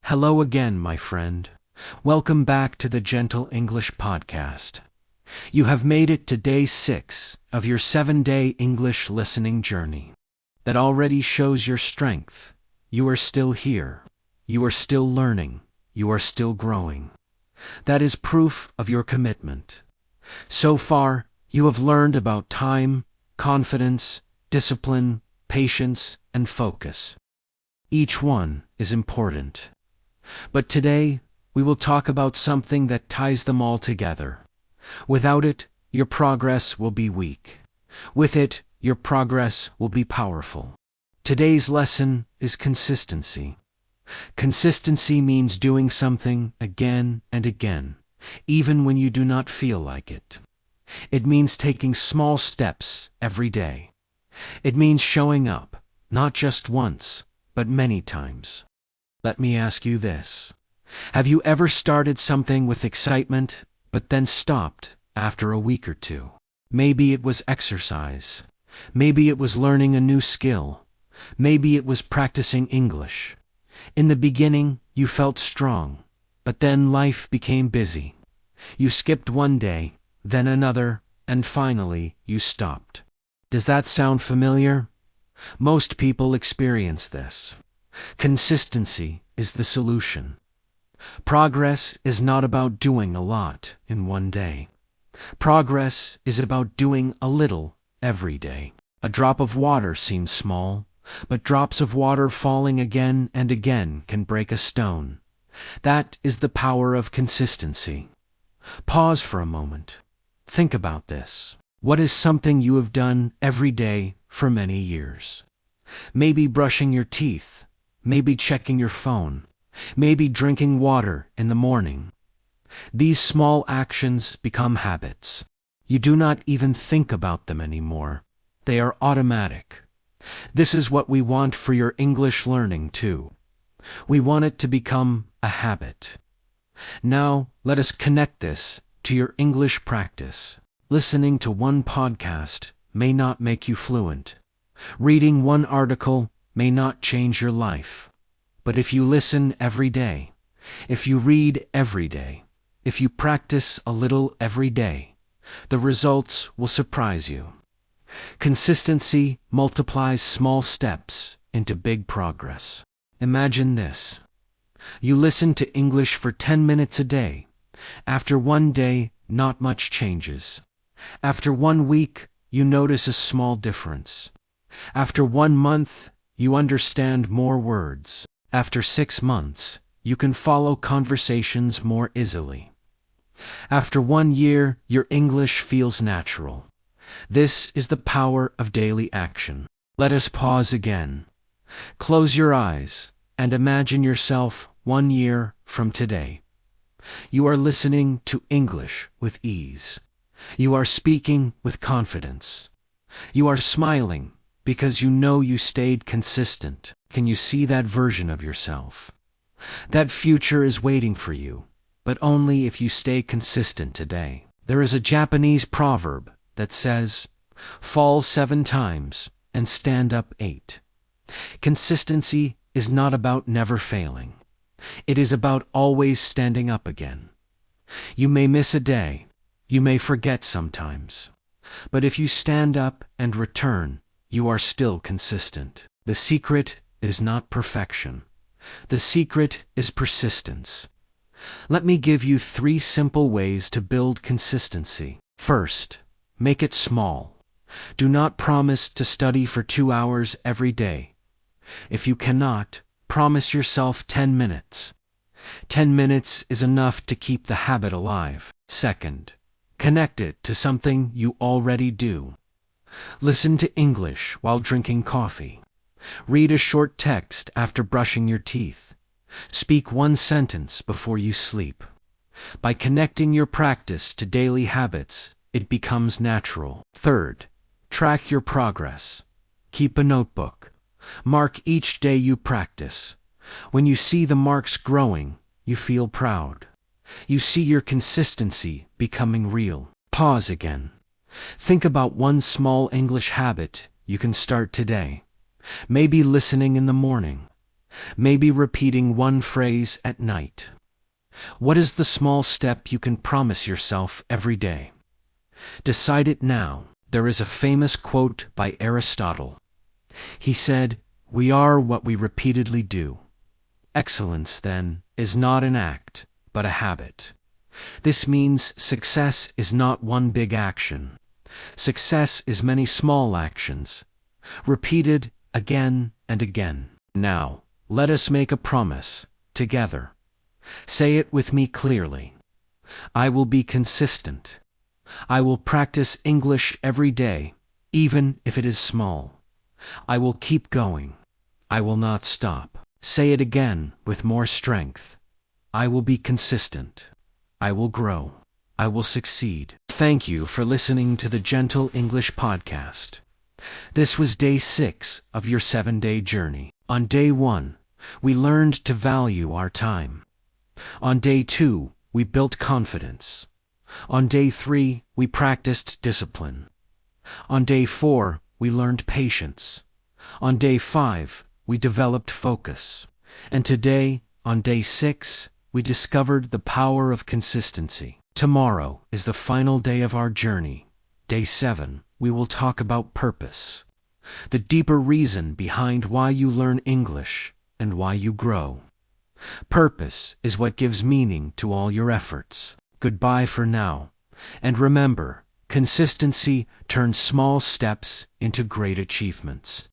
Hello again, my friend. Welcome back to the Gentle English Podcast. You have made it to day 6 of your 7-day English listening journey. That already shows your strength. You are still here. You are still learning. You are still growing. That is proof of your commitment. So far, you have learned about time, confidence, discipline, patience, and focus. Each one is important. But today, we will talk about something that ties them all together. Without it, your progress will be weak. With it, your progress will be powerful. Today's lesson is consistency. Consistency means doing something again and again, even when you do not feel like it. It means taking small steps every day. It means showing up, not just once, but many times. Let me ask you this. Have you ever started something with excitement, but then stopped after a week or two? Maybe it was exercise. Maybe it was learning a new skill. Maybe it was practicing English. In the beginning, you felt strong, but then life became busy. You skipped one day, then another, and finally, you stopped. Does that sound familiar? Most people experience this. Consistency is the solution. Progress is not about doing a lot in one day. Progress is about doing a little every day. A drop of water seems small, but drops of water falling again and again can break a stone. That is the power of consistency. Pause for a moment. Think about this. What is something you have done every day for many years? Maybe brushing your teeth. Maybe checking your phone. Maybe drinking water in the morning. These small actions become habits. You do not even think about them anymore. They are automatic. This is what we want for your English learning too. We want it to become a habit. Now, let us connect this to your English practice. Listening to one podcast may not make you fluent. Reading one article may not change your life. But if you listen every day, if you read every day, if you practice a little every day, the results will surprise you. Consistency multiplies small steps into big progress. Imagine this. You listen to English for 10 minutes a day. After one day, not much changes. After 1 week, you notice a small difference. After 1 month, you understand more words. After 6 months, you can follow conversations more easily. After 1 year, your English feels natural. This is the power of daily action. Let us pause again. Close your eyes and imagine yourself 1 year from today. You are listening to English with ease. You are speaking with confidence. You are smiling because you know you stayed consistent. Can you see that version of yourself? That future is waiting for you, but only if you stay consistent today. There is a Japanese proverb that says, "Fall 7 times and stand up 8." Consistency is not about never failing. It is about always standing up again. You may miss a day. You may forget sometimes. But if you stand up and return, you are still consistent. The secret is not perfection. The secret is persistence. Let me give you 3 simple ways to build consistency. First, make it small. Do not promise to study for 2 hours every day. If you cannot, promise yourself 10 minutes. 10 minutes is enough to keep the habit alive. Second, connect it to something you already do. Listen to English while drinking coffee. Read a short text after brushing your teeth. Speak 1 sentence before you sleep. By connecting your practice to daily habits, it becomes natural. Third, track your progress. Keep a notebook. Mark each day you practice. When you see the marks growing, you feel proud. You see your consistency becoming real. Pause again. Think about 1 small English habit you can start today. Maybe listening in the morning. Maybe repeating one phrase at night. What is the small step you can promise yourself every day? Decide it now. There is a famous quote by Aristotle. He said, "We are what we repeatedly do." Excellence, then, is not an act, but a habit. This means success is not one big action. Success is many small actions, repeated again and again. Now, let us make a promise, together. Say it with me clearly. I will be consistent. I will practice English every day, even if it is small. I will keep going. I will not stop. Say it again with more strength. I will be consistent. I will grow. I will succeed. Thank you for listening to the Gentle English Podcast. This was day 6 of your 7-day journey. On day 1, we learned to value our time. On day 2, we built confidence. On day 3, we practiced discipline. On day 4, we learned patience. On day 5, we developed focus. And today, on day 6, we discovered the power of consistency. Tomorrow is the final day of our journey. Day 7, we will talk about purpose, the deeper reason behind why you learn English and why you grow. Purpose is what gives meaning to all your efforts. Goodbye for now. And remember, consistency turns small steps into great achievements.